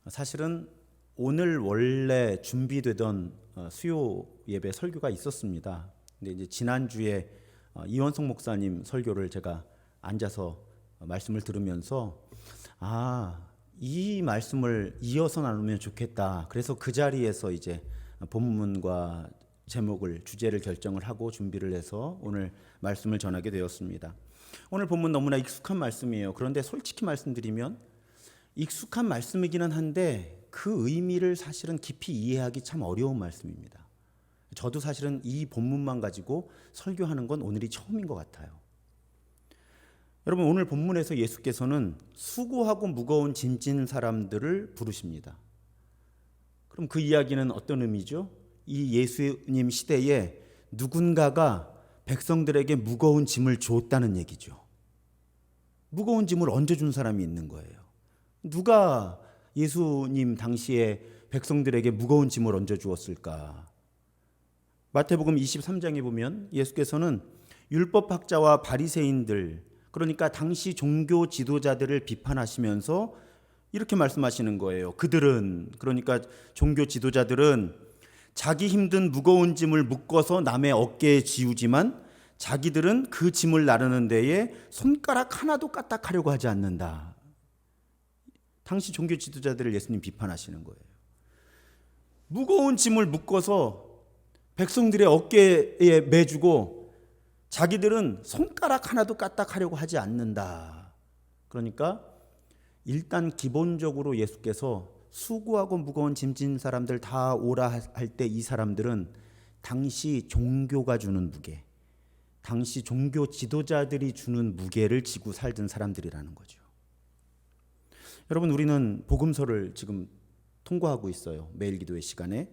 사실은 오늘 원래 준비되던 수요 예배 설교가 있었습니다. 근데 이제 지난주에 이원성 목사님 설교를 제가 앉아서 말씀을 들으면서 이 말씀을 이어서 나누면 좋겠다. 그래서 그 자리에서 이제 본문과 제목을 주제를 결정을 하고 준비를 해서 오늘 말씀을 전하게 되었습니다. 오늘 본문 너무나 익숙한 말씀이에요. 그런데 솔직히 말씀드리면 익숙한 말씀이기는 한데 그 의미를 사실은 깊이 이해하기 참 어려운 말씀입니다. 저도 사실은 이 본문만 가지고 설교하는 건 오늘이 처음인 것 같아요. 여러분, 오늘 본문에서 예수께서는 수고하고 무거운 짐 진 사람들을 부르십니다. 그럼 그 이야기는 어떤 의미죠? 이 예수님 시대에 누군가가 백성들에게 무거운 짐을 줬다는 얘기죠. 무거운 짐을 얹어준 사람이 있는 거예요. 누가 예수님 당시에 백성들에게 무거운 짐을 얹어주었을까? 마태복음 23장에 보면 예수께서는 율법학자와 바리새인들, 그러니까 당시 종교 지도자들을 비판하시면서 이렇게 말씀하시는 거예요. 그들은, 그러니까 종교 지도자들은 자기 힘든 무거운 짐을 묶어서 남의 어깨에 지우지만 자기들은 그 짐을 나르는 데에 손가락 하나도 까딱하려고 하지 않는다. 당시 종교 지도자들을 예수님 비판하시는 거예요. 무거운 짐을 묶어서 백성들의 어깨에 매주고 자기들은 손가락 하나도 까딱하려고 하지 않는다. 그러니까 일단 기본적으로 예수께서 수고하고 무거운 짐 진 사람들 다 오라 할 때 이 사람들은 당시 종교가 주는 무게, 당시 종교 지도자들이 주는 무게를 지고 살던 사람들이라는 거죠. 여러분, 우리는 복음서를 지금 통과하고 있어요. 매일 기도의 시간에.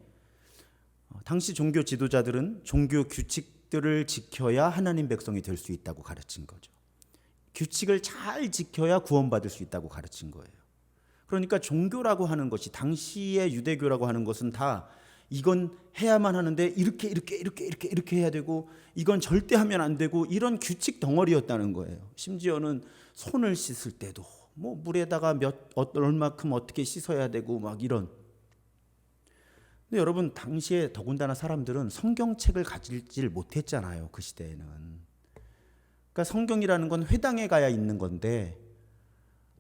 당시 종교 지도자들은 종교 규칙들을 지켜야 하나님 백성이 될 수 있다고 가르친 거죠. 규칙을 잘 지켜야 구원받을 수 있다고 가르친 거예요. 그러니까 종교라고 하는 것이, 당시의 유대교라고 하는 것은 다 이건 해야만 하는데 이렇게 해야 되고 이건 절대 하면 안 되고 이런 규칙 덩어리였다는 거예요. 심지어는 손을 씻을 때도 뭐 물에다가 얼마큼 어떻게 씻어야 되고 막 이런. 근데 여러분, 당시에 더군다나 사람들은 성경책을 가지질 못했잖아요. 그 시대에는. 그러니까 성경이라는 건 회당에 가야 있는 건데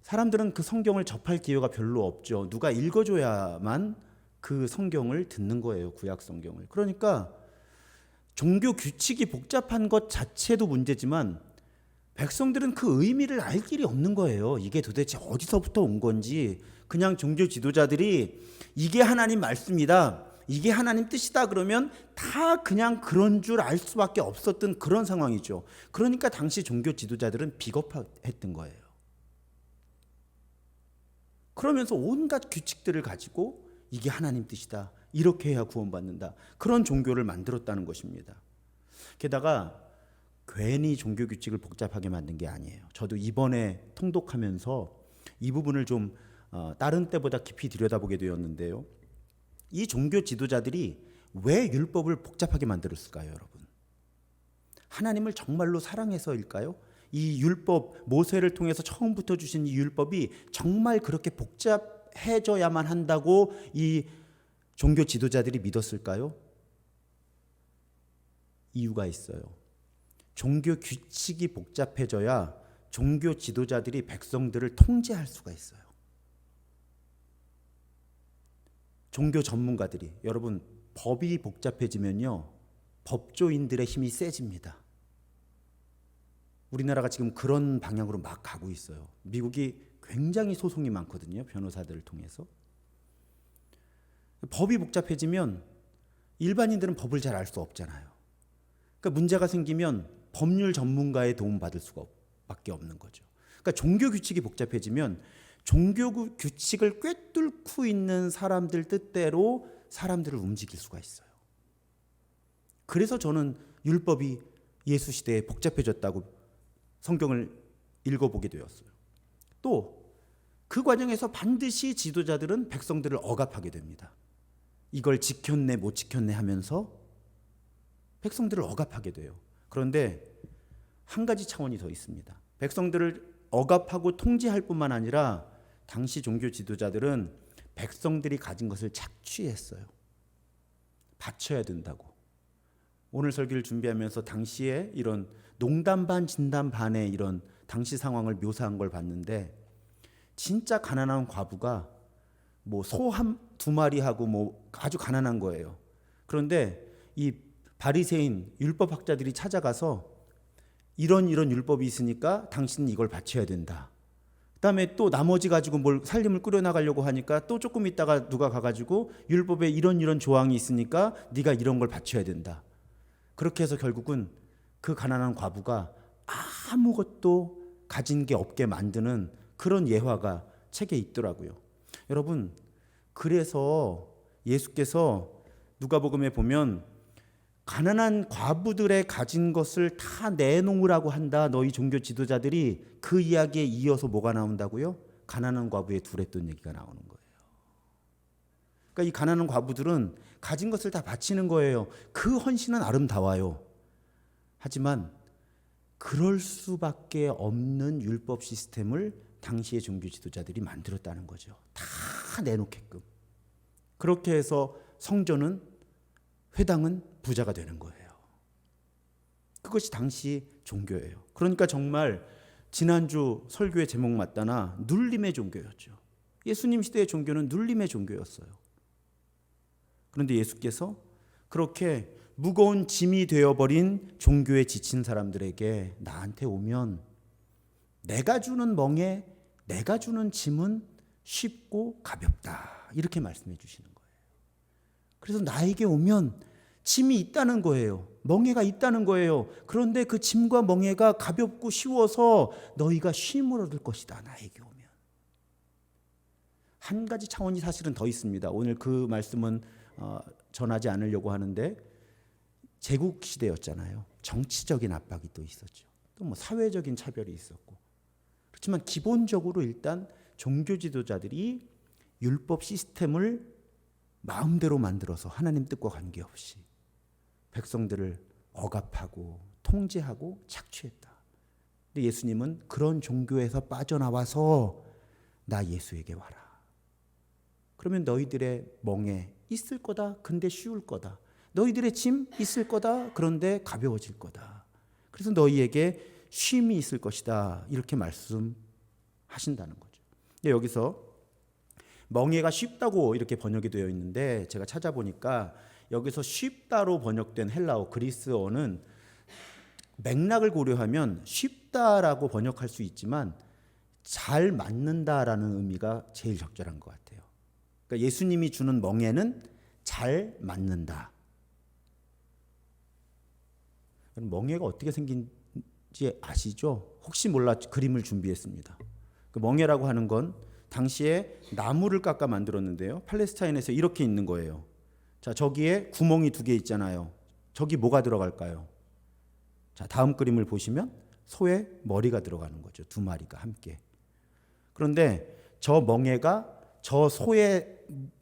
사람들은 그 성경을 접할 기회가 별로 없죠. 누가 읽어줘야만 그 성경을 듣는 거예요. 구약 성경을. 그러니까 종교 규칙이 복잡한 것 자체도 문제지만 백성들은 그 의미를 알 길이 없는 거예요. 이게 도대체 어디서부터 온 건지. 그냥 종교 지도자들이 이게 하나님 말씀이다, 이게 하나님 뜻이다 그러면 다 그냥 그런 줄 알 수밖에 없었던 그런 상황이죠. 그러니까 당시 종교 지도자들은 비겁했던 거예요. 그러면서 온갖 규칙들을 가지고 이게 하나님 뜻이다, 이렇게 해야 구원받는다, 그런 종교를 만들었다는 것입니다. 게다가 괜히 종교 규칙을 복잡하게 만든 게 아니에요. 저도 이번에 통독하면서 이 부분을 좀 다른 때보다 깊이 들여다보게 되었는데요. 이 종교 지도자들이 왜 율법을 복잡하게 만들었을까요, 여러분? 하나님을 정말로 사랑해서일까요? 이 율법, 모세를 통해서 처음부터 주신 이 율법이 정말 그렇게 복잡해져야만 한다고 이 종교 지도자들이 믿었을까요? 이유가 있어요. 종교 규칙이 복잡해져야 종교 지도자들이 백성들을 통제할 수가 있어요. 종교 전문가들이, 여러분, 법이 복잡해지면요, 법조인들의 힘이 세집니다. 우리나라가 지금 그런 방향으로 막 가고 있어요. 미국이 굉장히 소송이 많거든요. 변호사들을 통해서. 법이 복잡해지면 일반인들은 법을 잘 알 수 없잖아요. 그러니까 문제가 생기면 법률 전문가의 도움 받을 수밖에 없는 거죠. 그러니까 종교 규칙이 복잡해지면 종교 규칙을 꿰뚫고 있는 사람들 뜻대로 사람들을 움직일 수가 있어요. 그래서 저는 율법이 예수 시대에 복잡해졌다고 성경을 읽어보게 되었어요. 또 그 과정에서 반드시 지도자들은 백성들을 억압하게 됩니다. 이걸 지켰네 못 지켰네 하면서 백성들을 억압하게 돼요. 그런데 한 가지 차원이 더 있습니다. 백성들을 억압하고 통제할 뿐만 아니라 당시 종교 지도자들은 백성들이 가진 것을 착취했어요. 바쳐야 된다고. 오늘 설교를 준비하면서 당시에 이런 농담 반 진담 반의 이런 당시 상황을 묘사한 걸 봤는데, 진짜 가난한 과부가 뭐 소 두 마리하고 뭐 아주 가난한 거예요. 그런데 이 바리새인 율법학자들이 찾아가서 이런 율법이 있으니까 당신은 이걸 바쳐야 된다. 그다음에 또 나머지 가지고 뭘 살림을 꾸려나가려고 하니까 또 조금 있다가 누가 가가지고 율법에 이런 조항이 있으니까 네가 이런 걸 바쳐야 된다. 그렇게 해서 결국은 그 가난한 과부가 아무것도 가진 게 없게 만드는 그런 예화가 책에 있더라고요. 여러분, 그래서 예수께서 누가복음에 보면 가난한 과부들의 가진 것을 다 내놓으라고 한다. 너희 종교 지도자들이 그 이야기에 이어서 뭐가 나온다고요? 가난한 과부의 두랬던 얘기가 나오는 거예요. 그러니까 이 가난한 과부들은 가진 것을 다 바치는 거예요. 그 헌신은 아름다워요. 하지만 그럴 수밖에 없는 율법 시스템을 당시의 종교 지도자들이 만들었다는 거죠. 다 내놓게끔. 그렇게 해서 성전은, 회당은 부자가 되는 거예요. 그것이 당시 종교예요. 그러니까 정말 지난주 설교의 제목 맞다나 눌림의 종교였죠. 예수님 시대의 종교는 눌림의 종교였어요. 그런데 예수께서 그렇게 무거운 짐이 되어버린 종교에 지친 사람들에게 나한테 오면 내가 주는 멍에, 내가 주는 짐은 쉽고 가볍다. 이렇게 말씀해 주시는 거예요. 그래서 나에게 오면 짐이 있다는 거예요. 멍에가 있다는 거예요. 그런데 그 짐과 멍에가 가볍고 쉬워서 너희가 쉼을 얻을 것이다. 나에게 오면. 한 가지 차원이 사실은 더 있습니다. 오늘 그 말씀은 전하지 않으려고 하는데, 제국 시대였잖아요. 정치적인 압박이 또 있었죠. 또 뭐 사회적인 차별이 있었고. 그렇지만 기본적으로 일단 종교 지도자들이 율법 시스템을 마음대로 만들어서 하나님 뜻과 관계없이 백성들을 억압하고 통제하고 착취했다. 근데 예수님은 그런 종교에서 빠져나와서 나 예수에게 와라. 그러면 너희들의 멍에 있을 거다. 근데 쉬울 거다. 너희들의 짐 있을 거다. 그런데 가벼워질 거다. 그래서 너희에게 쉼이 있을 것이다. 이렇게 말씀하신다는 거죠. 근데 여기서 멍에가 쉽다고 이렇게 번역이 되어 있는데, 제가 찾아보니까 여기서 쉽다로 번역된 헬라어 그리스어는 맥락을 고려하면 쉽다라고 번역할 수 있지만 잘 맞는다라는 의미가 제일 적절한 것 같아요. 그러니까 예수님이 주는 멍에는 잘 맞는다. 멍에가 어떻게 생긴지 아시죠? 혹시 몰라 그림을 준비했습니다. 그 멍에라고 하는 건 당시에 나무를 깎아 만들었는데요. 팔레스타인에서 이렇게 있는 거예요. 자, 저기에 구멍이 두 개 있잖아요. 저기 뭐가 들어갈까요? 자, 다음 그림을 보시면 소의 머리가 들어가는 거죠. 두 마리가 함께. 그런데 저 멍에가 저 소의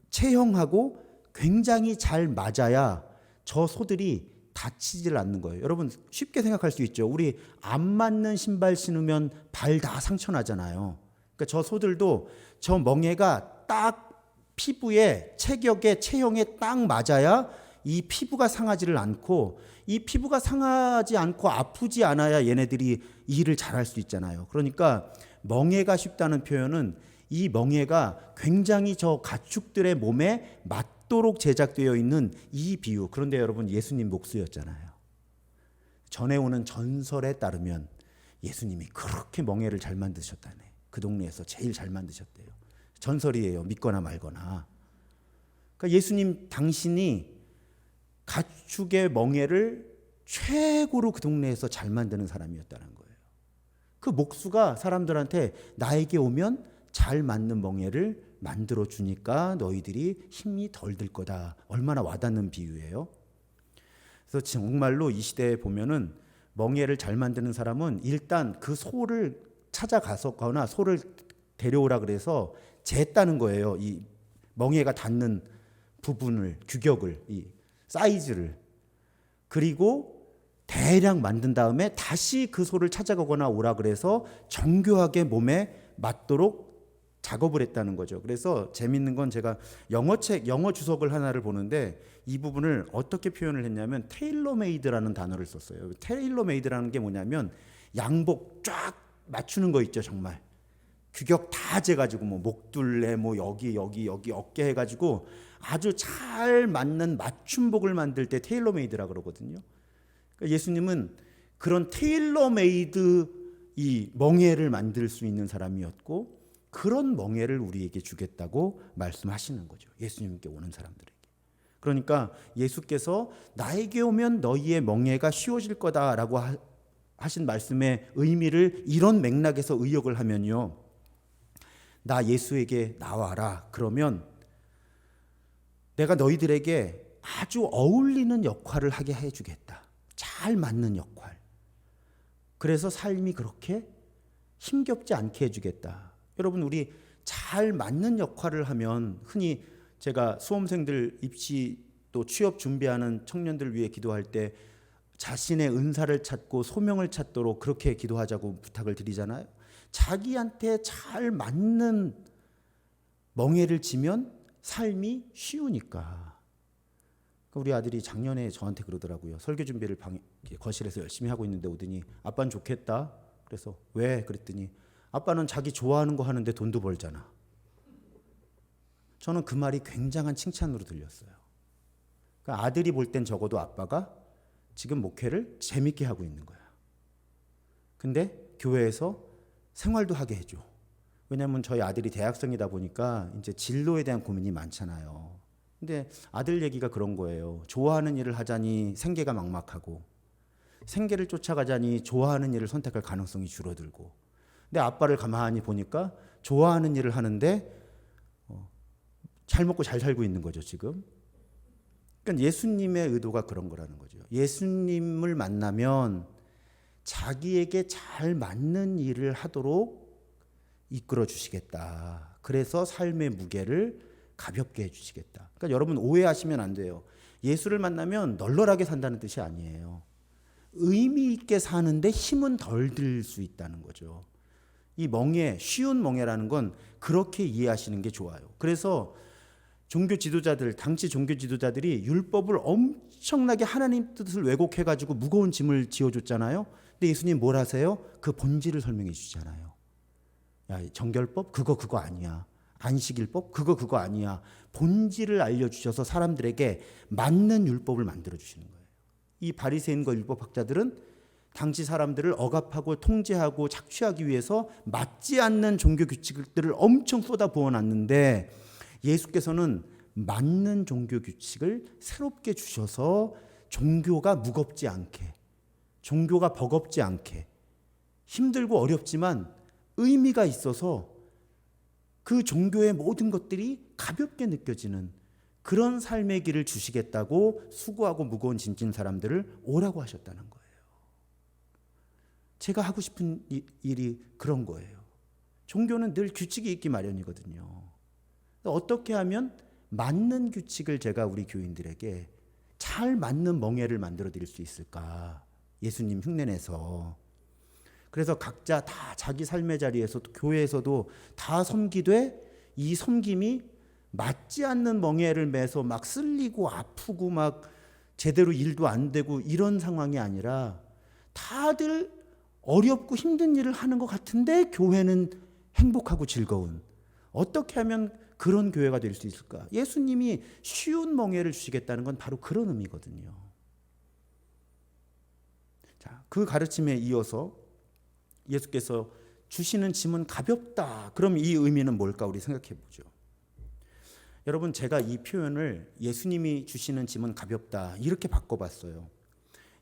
체형하고 굉장히 잘 맞아야 저 소들이 다치질 않는 거예요. 여러분 쉽게 생각할 수 있죠. 우리 안 맞는 신발 신으면 발 다 상처 나잖아요. 그러니까 저 소들도 저 멍에가 딱 피부에 체격에 체형에 딱 맞아야 이 피부가 상하지를 않고, 이 피부가 상하지 않고 아프지 않아야 얘네들이 일을 잘할 수 있잖아요. 그러니까 멍에가 쉽다는 표현은 이 멍에가 굉장히 저 가축들의 몸에 맞도록 제작되어 있는 이 비유. 그런데 여러분 예수님 목수였잖아요. 전해오는 전설에 따르면 예수님이 그렇게 멍에를 잘 만드셨다네. 그 동네에서 제일 잘 만드셨대요. 전설이에요. 믿거나 말거나. 그러니까 예수님 당신이 가축의 멍에를 최고로 그 동네에서 잘 만드는 사람이었다는 거예요. 그 목수가 사람들한테 나에게 오면 잘 맞는 멍에를 만들어 주니까 너희들이 힘이 덜 들 거다. 얼마나 와닿는 비유예요. 그래서 정말로 이 시대에 보면은 멍에를 잘 만드는 사람은 일단 그 소를 찾아가서거나 소를 데려오라 그래서 쟀다는 거예요. 이 멍에가 닿는 부분을, 규격을, 이 사이즈를. 그리고 대량 만든 다음에 다시 그 소를 찾아가거나 오라 그래서 정교하게 몸에 맞도록 작업을 했다는 거죠. 그래서 재밌는 건 제가 영어 주석을 하나를 보는데 이 부분을 어떻게 표현을 했냐면 테일러메이드라는 단어를 썼어요. 테일러메이드라는 게 뭐냐면 양복 쫙 맞추는 거 있죠, 정말. 규격 다 재가지고 뭐 목둘레 뭐 여기 어깨 해가지고 아주 잘 맞는 맞춤복을 만들 때 테일러메이드라 그러거든요. 그러니까 예수님은 그런 테일러메이드 이 멍에를 만들 수 있는 사람이었고 그런 멍에를 우리에게 주겠다고 말씀하시는 거죠. 예수님께 오는 사람들에게. 그러니까 예수께서 나에게 오면 너희의 멍에가 쉬워질 거다라고 하신 말씀의 의미를 이런 맥락에서 의역을 하면요. 나 예수에게 나와라. 그러면 내가 너희들에게 아주 어울리는 역할을 하게 해주겠다. 잘 맞는 역할. 그래서 삶이 그렇게 힘겹지 않게 해주겠다. 여러분, 우리 잘 맞는 역할을 하면 흔히 제가 수험생들 입시 또 취업 준비하는 청년들을 위해 기도할 때 자신의 은사를 찾고 소명을 찾도록 그렇게 기도하자고 부탁을 드리잖아요. 자기한테 잘 맞는 멍에를 지면 삶이 쉬우니까. 우리 아들이 작년에 저한테 그러더라고요. 설교 준비를 거실에서 열심히 하고 있는데 오더니 아빠는 좋겠다. 그래서 왜? 그랬더니 아빠는 자기 좋아하는 거 하는데 돈도 벌잖아. 저는 그 말이 굉장한 칭찬으로 들렸어요. 그러니까 아들이 볼 땐 적어도 아빠가 지금 목회를 재밌게 하고 있는 거야. 근데 교회에서 생활도 하게 해줘. 왜냐하면 저희 아들이 대학생이다 보니까 이제 진로에 대한 고민이 많잖아요. 근데 아들 얘기가 그런 거예요. 좋아하는 일을 하자니 생계가 막막하고 생계를 쫓아가자니 좋아하는 일을 선택할 가능성이 줄어들고 근데 아빠를 가만히 보니까 좋아하는 일을 하는데 잘 먹고 잘 살고 있는 거죠 지금. 그러니까 예수님의 의도가 그런 거라는 거죠. 예수님을 만나면 자기에게 잘 맞는 일을 하도록 이끌어 주시겠다. 그래서 삶의 무게를 가볍게 해주시겠다. 그러니까 여러분 오해하시면 안 돼요. 예수를 만나면 널널하게 산다는 뜻이 아니에요. 의미 있게 사는데 힘은 덜 들 수 있다는 거죠. 이 멍에, 쉬운 멍에라는 건 그렇게 이해하시는 게 좋아요. 그래서 종교 지도자들, 당시 종교 지도자들이 율법을 엄청나게 하나님 뜻을 왜곡해가지고 무거운 짐을 지어줬잖아요. 근데 예수님 뭘 하세요? 그 본질을 설명해 주시잖아요. 야, 정결법? 그거 아니야. 안식일법? 그거 아니야. 본질을 알려주셔서 사람들에게 맞는 율법을 만들어주시는 거예요. 이 바리새인과 율법학자들은 당시 사람들을 억압하고 통제하고 착취하기 위해서 맞지 않는 종교 규칙들을 엄청 쏟아 부어놨는데 예수께서는 맞는 종교 규칙을 새롭게 주셔서 종교가 무겁지 않게, 종교가 버겁지 않게, 힘들고 어렵지만 의미가 있어서 그 종교의 모든 것들이 가볍게 느껴지는 그런 삶의 길을 주시겠다고 수고하고 무거운 짐 진 사람들을 오라고 하셨다는 거예요. 제가 하고 싶은 일이 그런 거예요. 종교는 늘 규칙이 있기 마련이거든요. 어떻게 하면 맞는 규칙을 제가 우리 교인들에게 잘 맞는 멍에를 만들어 드릴 수 있을까? 예수님 흉내내서. 그래서 각자 다 자기 삶의 자리에서 교회에서도 다 섬기되 이 섬김이 맞지 않는 멍에를 매서 막 쓸리고 아프고 막 제대로 일도 안 되고 이런 상황이 아니라 다들 어렵고 힘든 일을 하는 것 같은데 교회는 행복하고 즐거운, 어떻게 하면 그런 교회가 될 수 있을까? 예수님이 쉬운 멍에를 주시겠다는 건 바로 그런 의미거든요. 자, 그 가르침에 이어서 예수께서 주시는 짐은 가볍다. 그럼 이 의미는 뭘까? 우리 생각해 보죠. 여러분, 제가 이 표현을 예수님이 주시는 짐은 가볍다 이렇게 바꿔봤어요.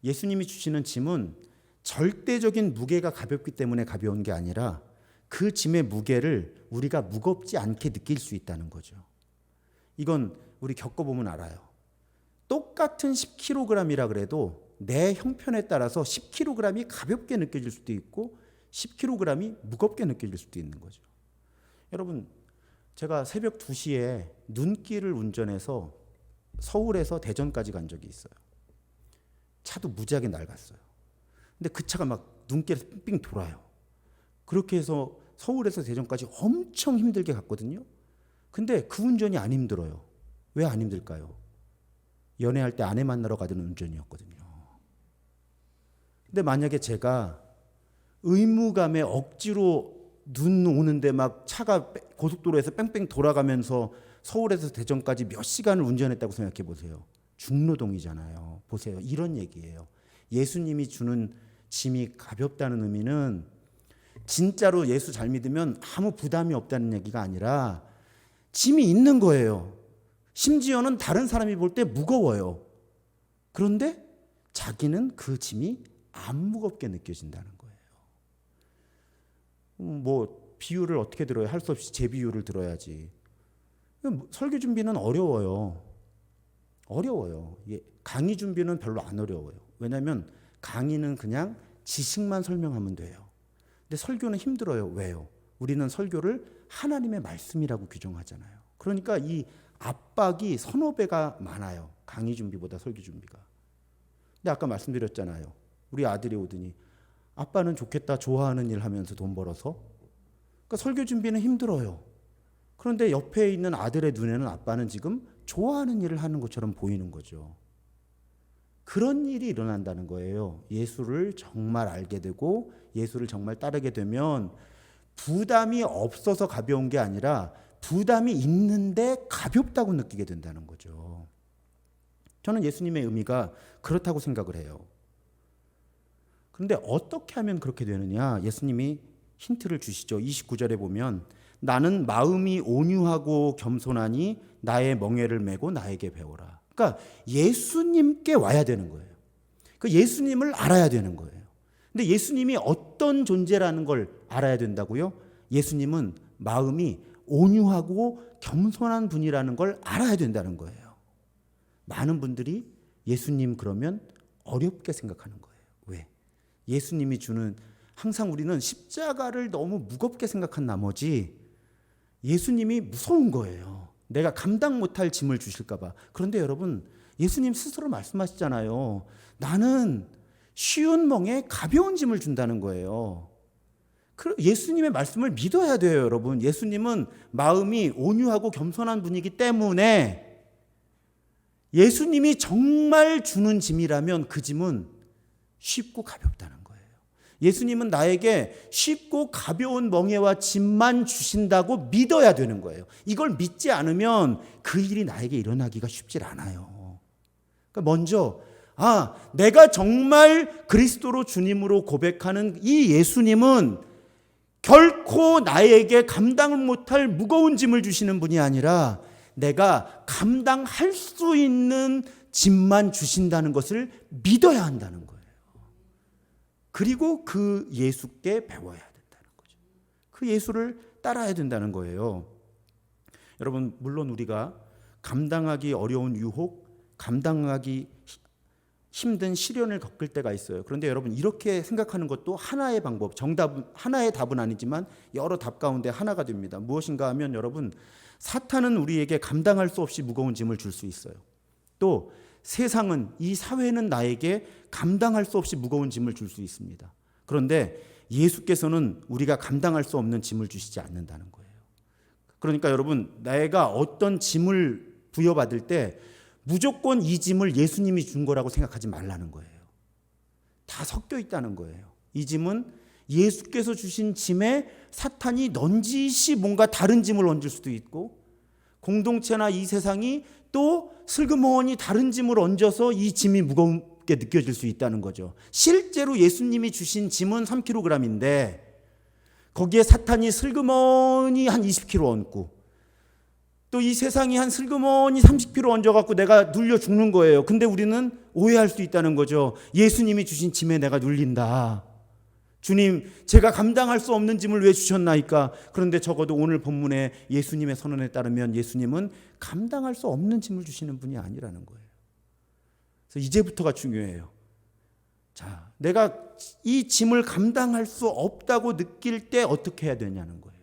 예수님이 주시는 짐은 절대적인 무게가 가볍기 때문에 가벼운 게 아니라 그 짐의 무게를 우리가 무겁지 않게 느낄 수 있다는 거죠. 이건 우리 겪어보면 알아요. 똑같은 10kg이라 그래도 내 형편에 따라서 10kg이 가볍게 느껴질 수도 있고 10kg이 무겁게 느껴질 수도 있는 거죠. 여러분, 제가 새벽 2시에 눈길을 운전해서 서울에서 대전까지 간 적이 있어요. 차도 무지하게 낡았어요. 근데 그 차가 막 눈길에서 삥삥 돌아요. 그렇게 해서 서울에서 대전까지 엄청 힘들게 갔거든요. 근데 그 운전이 안 힘들어요. 왜 안 힘들까요? 연애할 때 아내 만나러 가던 운전이었거든요. 근데 만약에 제가 의무감에 억지로 눈 오는데 막 차가 고속도로에서 뺑뺑 돌아가면서 서울에서 대전까지 몇 시간을 운전했다고 생각해 보세요. 중노동이잖아요. 보세요. 이런 얘기예요. 예수님이 주는 짐이 가볍다는 의미는 진짜로 예수 잘 믿으면 아무 부담이 없다는 얘기가 아니라 짐이 있는 거예요. 심지어는 다른 사람이 볼 때 무거워요. 그런데 자기는 그 짐이 안 무겁게 느껴진다는 거예요. 뭐 비유를 어떻게 들어요? 할 수 없이 제 비유를 들어야지. 설교 준비는 어려워요. 강의 준비는 별로 안 어려워요. 왜냐하면 강의는 그냥 지식만 설명하면 돼요. 근데 설교는 힘들어요. 왜요? 우리는 설교를 하나님의 말씀이라고 규정하잖아요. 그러니까 이 압박이 서너 배가 많아요. 강의 준비보다 설교 준비가. 근데 아까 말씀드렸잖아요. 우리 아들이 오더니 아빠는 좋겠다, 좋아하는 일 하면서 돈 벌어서. 그러니까 설교 준비는 힘들어요. 그런데 옆에 있는 아들의 눈에는 아빠는 지금 좋아하는 일을 하는 것처럼 보이는 거죠. 그런 일이 일어난다는 거예요. 예수를 정말 알게 되고 예수를 정말 따르게 되면 부담이 없어서 가벼운 게 아니라 부담이 있는데 가볍다고 느끼게 된다는 거죠. 저는 예수님의 의미가 그렇다고 생각을 해요. 그런데 어떻게 하면 그렇게 되느냐? 예수님이 힌트를 주시죠. 29절에 보면 나는 마음이 온유하고 겸손하니 나의 멍에를 메고 나에게 배우라. 그러니까 예수님께 와야 되는 거예요. 그 예수님을 알아야 되는 거예요. 근데 예수님이 어떤 존재라는 걸 알아야 된다고요? 예수님은 마음이 온유하고 겸손한 분이라는 걸 알아야 된다는 거예요. 많은 분들이 예수님 그러면 어렵게 생각하는 거예요. 왜? 예수님이 주는 항상 우리는 십자가를 너무 무겁게 생각한 나머지 예수님이 무서운 거예요. 내가 감당 못할 짐을 주실까 봐. 그런데 여러분 예수님 스스로 말씀하시잖아요. 나는 쉬운 멍에 가벼운 짐을 준다는 거예요. 예수님의 말씀을 믿어야 돼요, 여러분. 예수님은 마음이 온유하고 겸손한 분이기 때문에 예수님이 정말 주는 짐이라면 그 짐은 쉽고 가볍다는 거예요. 예수님은 나에게 쉽고 가벼운 멍에와 짐만 주신다고 믿어야 되는 거예요. 이걸 믿지 않으면 그 일이 나에게 일어나기가 쉽지 않아요. 그러니까 먼저 내가 정말 그리스도로 주님으로 고백하는 이 예수님은 결코 나에게 감당을 못할 무거운 짐을 주시는 분이 아니라 내가 감당할 수 있는 짐만 주신다는 것을 믿어야 한다는 거예요. 그리고 그 예수께 배워야 된다는 거죠. 그 예수를 따라야 된다는 거예요. 여러분, 물론 우리가 감당하기 어려운 유혹, 감당하기 힘든 시련을 겪을 때가 있어요. 그런데 여러분, 이렇게 생각하는 것도 하나의 방법, 하나의 답은 아니지만 여러 답 가운데 하나가 됩니다. 무엇인가 하면 여러분, 사탄은 우리에게 감당할 수 없이 무거운 짐을 줄 수 있어요. 또 세상은, 이 사회는 나에게 감당할 수 없이 무거운 짐을 줄 수 있습니다. 그런데 예수께서는 우리가 감당할 수 없는 짐을 주시지 않는다는 거예요. 그러니까 여러분, 내가 어떤 짐을 부여받을 때 무조건 이 짐을 예수님이 준 거라고 생각하지 말라는 거예요. 다 섞여 있다는 거예요. 이 짐은 예수께서 주신 짐에 사탄이 넌지시 뭔가 다른 짐을 얹을 수도 있고, 공동체나 이 세상이 또 슬그머니 다른 짐을 얹어서 이 짐이 무겁게 느껴질 수 있다는 거죠. 실제로 예수님이 주신 짐은 3kg인데 거기에 사탄이 슬그머니 한 20kg 얹고 또 이 세상이 한 슬그머니 30kg 얹어갖고 내가 눌려 죽는 거예요. 근데 우리는 오해할 수 있다는 거죠. 예수님이 주신 짐에 내가 눌린다. 주님, 제가 감당할 수 없는 짐을 왜 주셨나이까? 그런데 적어도 오늘 본문에 예수님의 선언에 따르면 예수님은 감당할 수 없는 짐을 주시는 분이 아니라는 거예요. 그래서 이제부터가 중요해요. 자, 내가 이 짐을 감당할 수 없다고 느낄 때 어떻게 해야 되냐는 거예요.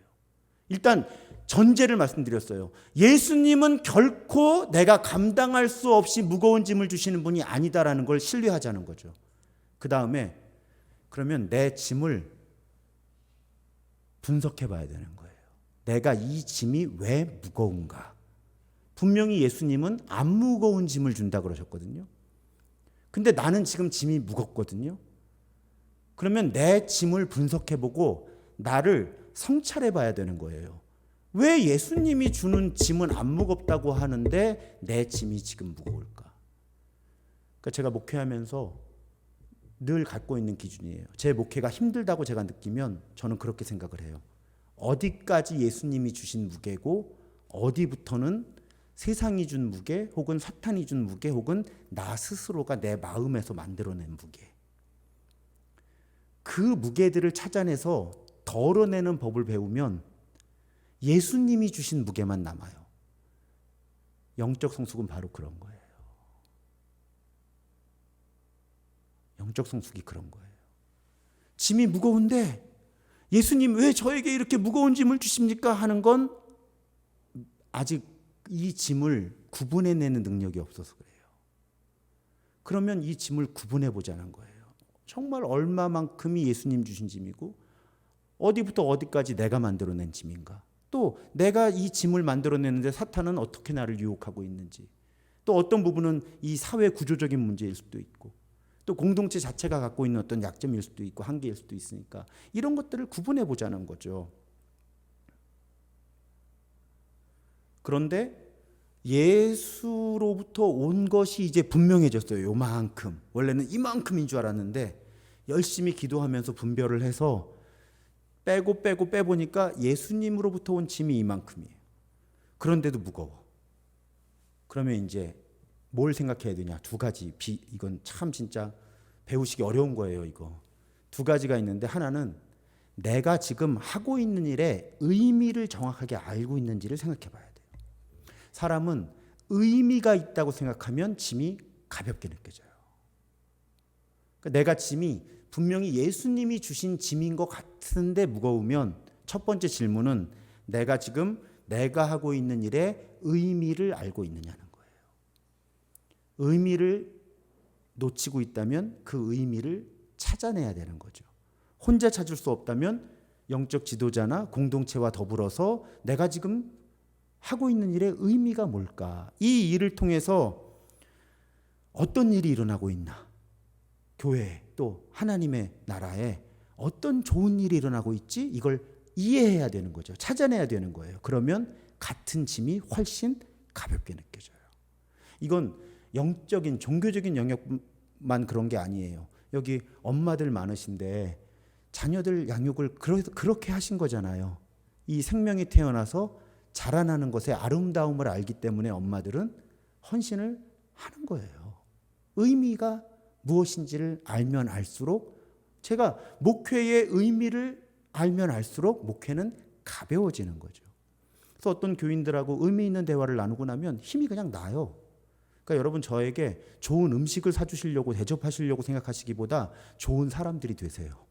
일단 전제를 말씀드렸어요. 예수님은 결코 내가 감당할 수 없이 무거운 짐을 주시는 분이 아니다라는 걸 신뢰하자는 거죠. 그 다음에 그러면 내 짐을 분석해 봐야 되는 거예요. 내가 이 짐이 왜 무거운가? 분명히 예수님은 안 무거운 짐을 준다 그러셨거든요. 근데 나는 지금 짐이 무겁거든요. 그러면 내 짐을 분석해 보고 나를 성찰해 봐야 되는 거예요. 왜 예수님이 주는 짐은 안 무겁다고 하는데 내 짐이 지금 무거울까? 그러니까 제가 목회하면서 늘 갖고 있는 기준이에요. 제 목회가 힘들다고 제가 느끼면 저는 그렇게 생각을 해요. 어디까지 예수님이 주신 무게고 어디부터는 세상이 준 무게 혹은 사탄이 준 무게 혹은 나 스스로가 내 마음에서 만들어낸 무게. 그 무게들을 찾아내서 덜어내는 법을 배우면 예수님이 주신 무게만 남아요. 영적 성숙은 바로 그런 거예요. 영적 성숙이 그런 거예요. 짐이 무거운데 예수님 왜 저에게 이렇게 무거운 짐을 주십니까? 하는 건 아직 이 짐을 구분해내는 능력이 없어서 그래요. 그러면 이 짐을 구분해 보자는 거예요. 정말 얼마만큼이 예수님 주신 짐이고 어디부터 어디까지 내가 만들어낸 짐인가? 또 내가 이 짐을 만들어내는데 사탄은 어떻게 나를 유혹하고 있는지, 또 어떤 부분은 이 사회 구조적인 문제일 수도 있고 또 공동체 자체가 갖고 있는 어떤 약점일 수도 있고 한계일 수도 있으니까 이런 것들을 구분해 보자는 거죠. 그런데 예수로부터 온 것이 이제 분명해졌어요. 요만큼. 원래는 이만큼인 줄 알았는데 열심히 기도하면서 분별을 해서 빼보니까 예수님으로부터 온 짐이 이만큼이에요. 그런데도 무거워. 그러면 이제 뭘 생각해야 되냐? 두 가지. 이건 참 진짜 배우시기 어려운 거예요. 이거. 두 가지가 있는데 하나는 내가 지금 하고 있는 일의 의미를 정확하게 알고 있는지를 생각해 봐야 돼요. 사람은 의미가 있다고 생각하면 짐이 가볍게 느껴져요. 그러니까 내가 짐이 분명히 예수님이 주신 짐인 것 같은데 무거우면 첫 번째 질문은 내가 지금 내가 하고 있는 일의 의미를 알고 있느냐는 거예요. 의미를 놓치고 있다면 그 의미를 찾아내야 되는 거죠. 혼자 찾을 수 없다면 영적 지도자나 공동체와 더불어서 내가 지금 하고 있는 일의 의미가 뭘까? 이 일을 통해서 어떤 일이 일어나고 있나? 교회에 또 하나님의 나라에 어떤 좋은 일이 일어나고 있지? 이걸 이해해야 되는 거죠. 찾아내야 되는 거예요. 그러면 같은 짐이 훨씬 가볍게 느껴져요. 이건 영적인 종교적인 영역만 그런 게 아니에요. 여기 엄마들 많으신데 자녀들 양육을 그렇게 하신 거잖아요. 이 생명이 태어나서 자라나는 것의 아름다움을 알기 때문에 엄마들은 헌신을 하는 거예요. 의미가 무엇인지를 알면 알수록, 제가 목회의 의미를 알면 알수록 목회는 가벼워지는 거죠. 그래서 어떤 교인들하고 의미 있는 대화를 나누고 나면 힘이 그냥 나요. 그러니까 여러분 저에게 좋은 음식을 사주시려고 대접하시려고 생각하시기보다 좋은 사람들이 되세요.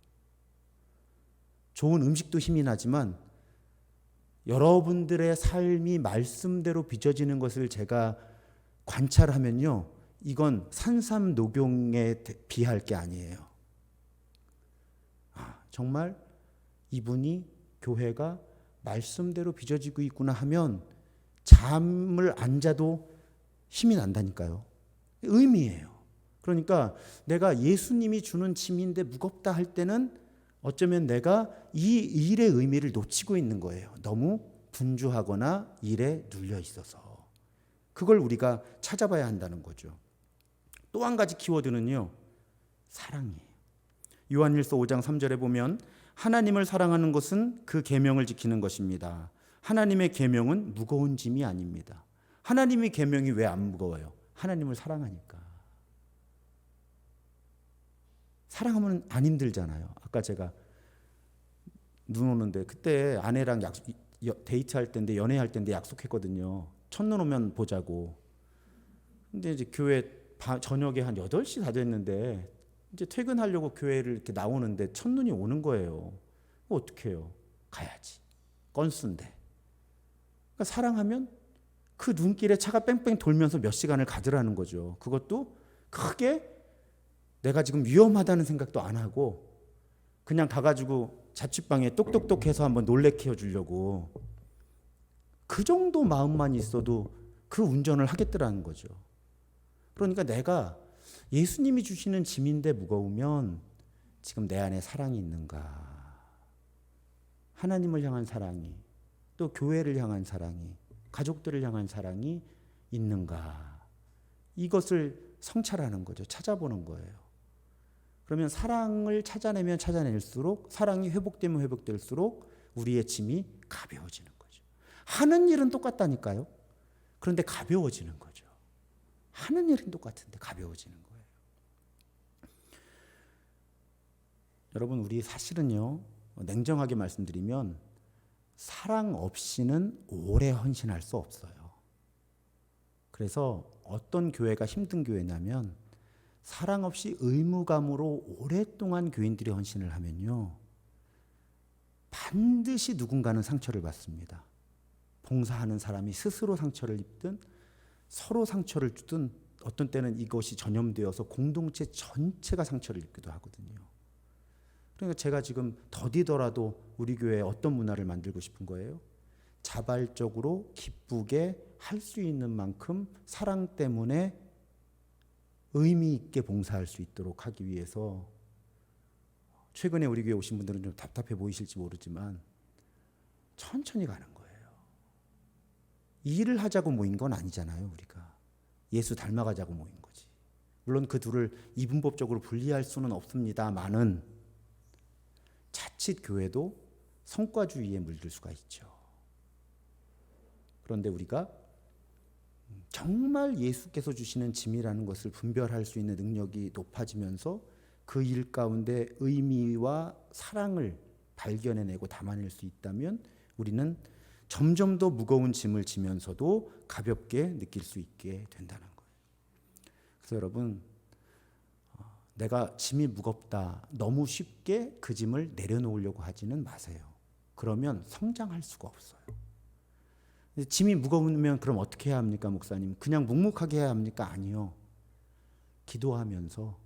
좋은 음식도 힘이 나지만 여러분들의 삶이 말씀대로 빚어지는 것을 제가 관찰하면요, 이건 산삼녹용에 비할 게 아니에요. 정말 이분이 교회가 말씀대로 빚어지고 있구나 하면 잠을 안 자도 힘이 난다니까요. 의미예요. 그러니까 내가 예수님이 주는 짐인데 무겁다 할 때는 어쩌면 내가 이 일의 의미를 놓치고 있는 거예요. 너무 분주하거나 일에 눌려 있어서. 그걸 우리가 찾아봐야 한다는 거죠. 또 한 가지 키워드는요, 사랑이에요. 요한일서 5장 3절에 보면 하나님을 사랑하는 것은 그 계명을 지키는 것입니다. 하나님의 계명은 무거운 짐이 아닙니다. 하나님의 계명이 왜 안 무거워요? 하나님을 사랑하니까. 사랑하면 안 힘들잖아요. 아까 제가 눈 오는데 그때 아내랑 데이트할 때인데 연애할 때인데 약속했거든요. 첫눈 오면 보자고. 근데 이제 교회 저녁에 한 8시 다 됐는데 이제 퇴근하려고 교회를 이렇게 나오는데 첫눈이 오는 거예요. 어떻게 해요? 가야지. 건수인데. 그러니까 사랑하면 그 눈길에 차가 뺑뺑 돌면서 몇 시간을 가더라는 거죠. 그것도 크게 내가 지금 위험하다는 생각도 안 하고 그냥 가가지고 자취방에 똑똑똑해서 한번 놀래켜 주려고 그 정도 마음만 있어도 그 운전을 하겠더라는 거죠. 그러니까 내가 예수님이 주시는 짐인데 무거우면 지금 내 안에 사랑이 있는가? 하나님을 향한 사랑이, 또 교회를 향한 사랑이, 가족들을 향한 사랑이 있는가? 이것을 성찰하는 거죠. 찾아보는 거예요. 그러면 사랑을 찾아내면 찾아낼수록, 사랑이 회복되면 회복될수록 우리의 짐이 가벼워지는 거죠. 하는 일은 똑같다니까요. 그런데 가벼워지는 거죠. 하는 일은 똑같은데 가벼워지는 거예요. 여러분, 우리 사실은요, 냉정하게 말씀드리면 사랑 없이는 오래 헌신할 수 없어요. 그래서 어떤 교회가 힘든 교회냐면 사랑 없이 의무감으로 오랫동안 교인들이 헌신을 하면요, 반드시 누군가는 상처를 받습니다. 봉사하는 사람이 스스로 상처를 입든 서로 상처를 주든 어떤 때는 이것이 전염되어서 공동체 전체가 상처를 입기도 하거든요. 그러니까 제가 지금 더디더라도 우리 교회에 어떤 문화를 만들고 싶은 거예요? 자발적으로 기쁘게 할 수 있는 만큼 사랑 때문에 의미 있게 봉사할 수 있도록 하기 위해서, 최근에 우리 교회 오신 분들은 좀 답답해 보이실지 모르지만 천천히 가는 거예요. 일을 하자고 모인 건 아니잖아요. 우리가 예수 닮아가자고 모인 거지. 물론 그 둘을 이분법적으로 분리할 수는 없습니다만은 자칫 교회도 성과주의에 물들 수가 있죠. 그런데 우리가 정말 예수께서 주시는 짐이라는 것을 분별할 수 있는 능력이 높아지면서 그 일 가운데 의미와 사랑을 발견해내고 담아낼 수 있다면 우리는 점점 더 무거운 짐을 지면서도 가볍게 느낄 수 있게 된다는 거예요. 그래서 여러분, 내가 짐이 무겁다, 너무 쉽게 그 짐을 내려놓으려고 하지는 마세요. 그러면 성장할 수가 없어요. 짐이 무거우면 그럼 어떻게 해야 합니까, 목사님? 그냥 묵묵하게 해야 합니까? 아니요. 기도하면서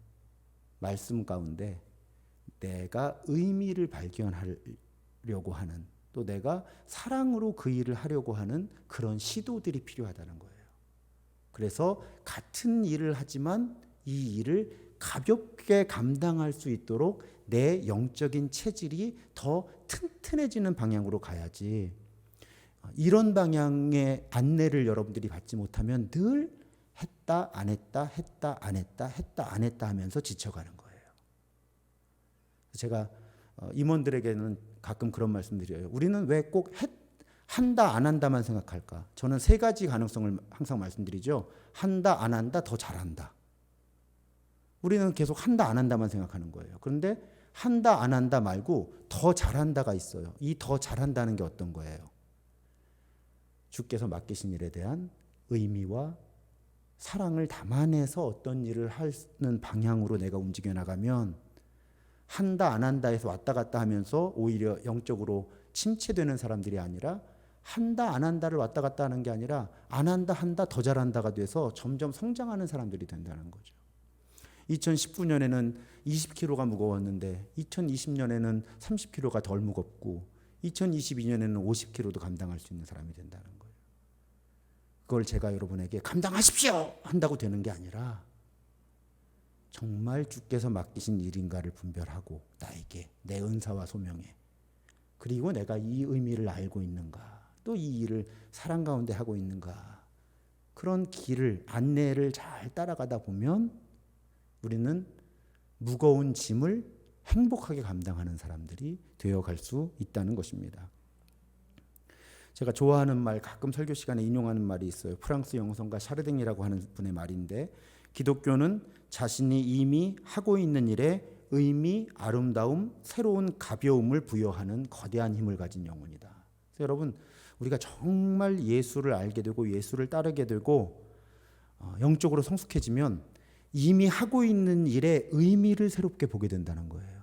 말씀 가운데 내가 의미를 발견하려고 하는, 또 내가 사랑으로 그 일을 하려고 하는 그런 시도들이 필요하다는 거예요. 그래서 같은 일을 하지만 이 일을 가볍게 감당할 수 있도록 내 영적인 체질이 더 튼튼해지는 방향으로 가야지, 이런 방향의 안내를 여러분들이 받지 못하면 늘 했다 안 했다 했다 안 했다 했다 안 했다 하면서 지쳐가는 거예요. 제가 임원들에게는 가끔 그런 말씀드려요. 우리는 왜 꼭 한다 안 한다만 생각할까? 저는 세 가지 가능성을 항상 말씀드리죠. 한다 안 한다 더 잘한다. 우리는 계속 한다 안 한다만 생각하는 거예요. 그런데 한다 안 한다 말고 더 잘한다가 있어요. 이 더 잘한다는 게 어떤 거예요? 주께서 맡기신 일에 대한 의미와 사랑을 담아내서 어떤 일을 하는 방향으로 내가 움직여 나가면, 한다 안 한다 해서 왔다 갔다 하면서 오히려 영적으로 침체되는 사람들이 아니라, 한다 안 한다를 왔다 갔다 하는 게 아니라 안 한다 한다 더 잘한다가 돼서 점점 성장하는 사람들이 된다는 거죠. 2019년에는 20kg가 무거웠는데 2020년에는 30kg가 덜 무겁고 2022년에는 50kg도 감당할 수 있는 사람이 된다는 거예요. 그걸 제가 여러분에게 감당하십시오 한다고 되는 게 아니라 정말 주께서 맡기신 일인가를 분별하고 나에게 내 은사와 소명에, 그리고 내가 이 의미를 알고 있는가, 또 이 일을 사랑 가운데 하고 있는가, 그런 길을, 안내를 잘 따라가다 보면 우리는 무거운 짐을 행복하게 감당하는 사람들이 되어갈 수 있다는 것입니다. 제가 좋아하는 말, 가끔 설교 시간에 인용하는 말이 있어요. 프랑스 영성가 샤르댕이라고 하는 분의 말인데, 기독교는 자신이 이미 하고 있는 일에 의미, 아름다움, 새로운 가벼움을 부여하는 거대한 힘을 가진 영혼이다. 그래서 여러분, 우리가 정말 예수를 알게 되고 예수를 따르게 되고 영적으로 성숙해지면 이미 하고 있는 일에 의미를 새롭게 보게 된다는 거예요.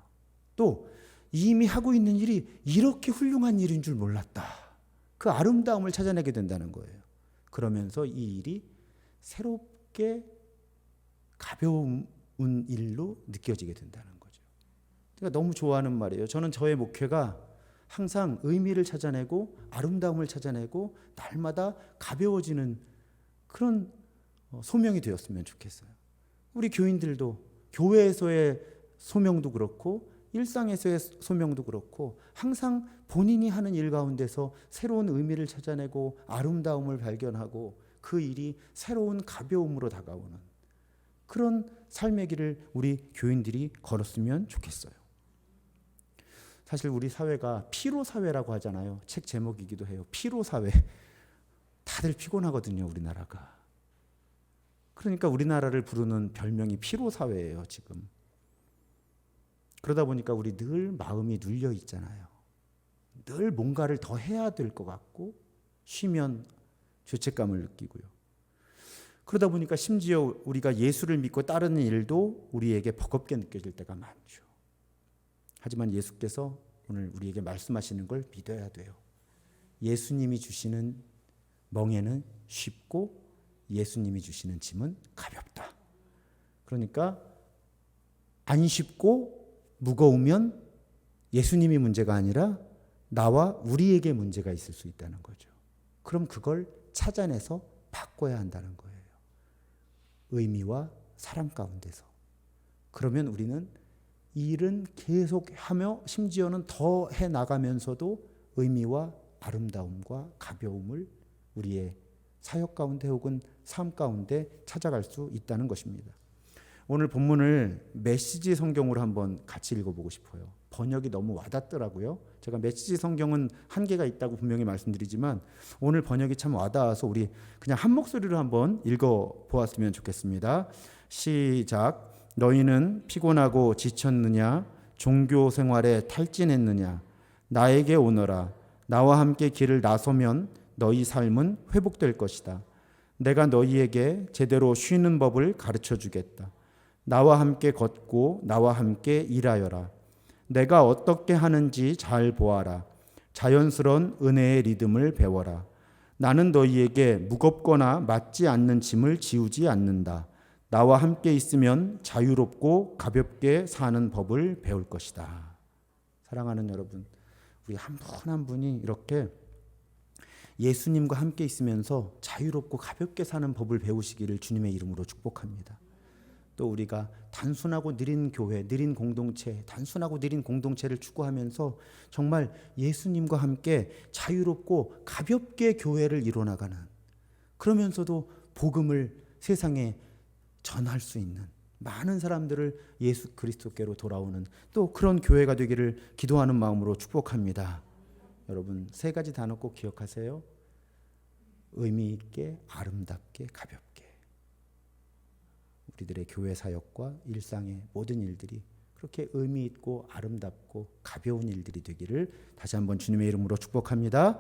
또 이미 하고 있는 일이 이렇게 훌륭한 일인 줄 몰랐다. 그 아름다움을 찾아내게 된다는 거예요. 그러면서 이 일이 새롭게 가벼운 일로 느껴지게 된다는 거죠. 제가 너무 좋아하는 말이에요. 저는 저의 목회가 항상 의미를 찾아내고 아름다움을 찾아내고 날마다 가벼워지는 그런 소명이 되었으면 좋겠어요. 우리 교인들도 교회에서의 소명도 그렇고 일상에서의 소명도 그렇고 항상 본인이 하는 일 가운데서 새로운 의미를 찾아내고 아름다움을 발견하고 그 일이 새로운 가벼움으로 다가오는 그런 삶의 길을 우리 교인들이 걸었으면 좋겠어요. 사실 우리 사회가 피로사회라고 하잖아요. 책 제목이기도 해요. 피로사회. 다들 피곤하거든요, 우리나라가. 그러니까 우리나라를 부르는 별명이 피로사회예요, 지금. 그러다 보니까 우리 늘 마음이 눌려 있잖아요. 늘 뭔가를 더 해야 될 것 같고 쉬면 죄책감을 느끼고요. 그러다 보니까 심지어 우리가 예수를 믿고 따르는 일도 우리에게 버겁게 느껴질 때가 많죠. 하지만 예수께서 오늘 우리에게 말씀하시는 걸 믿어야 돼요. 예수님이 주시는 멍에는 쉽고 예수님이 주시는 짐은 가볍다. 그러니까 안 쉽고 무거우면 예수님이 문제가 아니라 나와 우리에게 문제가 있을 수 있다는 거죠. 그럼 그걸 찾아내서 바꿔야 한다는 거예요. 의미와 사랑 가운데서. 그러면 우리는 이 일은 계속하며 심지어는 더 해나가면서도 의미와 아름다움과 가벼움을 우리의 사역 가운데 혹은 삶 가운데 찾아갈 수 있다는 것입니다. 오늘 본문을 메시지 성경으로 한번 같이 읽어보고 싶어요. 번역이 너무 와닿더라고요. 제가 메시지 성경은 한계가 있다고 분명히 말씀드리지만 오늘 번역이 참 와닿아서 우리 그냥 한 목소리로 한번 읽어보았으면 좋겠습니다. 시작. 너희는 피곤하고 지쳤느냐? 종교 생활에 탈진했느냐? 나에게 오너라. 나와 함께 길을 나서면 너희 삶은 회복될 것이다. 내가 너희에게 제대로 쉬는 법을 가르쳐 주겠다. 나와 함께 걷고 나와 함께 일하여라. 내가 어떻게 하는지 잘 보아라. 자연스러운 은혜의 리듬을 배워라. 나는 너희에게 무겁거나 맞지 않는 짐을 지우지 않는다. 나와 함께 있으면 자유롭고 가볍게 사는 법을 배울 것이다. 사랑하는 여러분, 우리 한 분 한 분이 이렇게 예수님과 함께 있으면서 자유롭고 가볍게 사는 법을 배우시기를 주님의 이름으로 축복합니다. 또 우리가 단순하고 느린 교회, 느린 공동체, 단순하고 느린 공동체를 추구하면서 정말 예수님과 함께 자유롭고 가볍게 교회를 이뤄나가는, 그러면서도 복음을 세상에 전할 수 있는 많은 사람들을 예수 그리스도께로 돌아오는 또 그런 교회가 되기를 기도하는 마음으로 축복합니다. 여러분, 세 가지 단어 꼭 기억하세요. 의미 있게, 아름답게, 가볍게. 우리들의 교회 사역과 일상의 모든 일들이 그렇게 의미 있고 아름답고 가벼운 일들이 되기를 다시 한번 주님의 이름으로 축복합니다.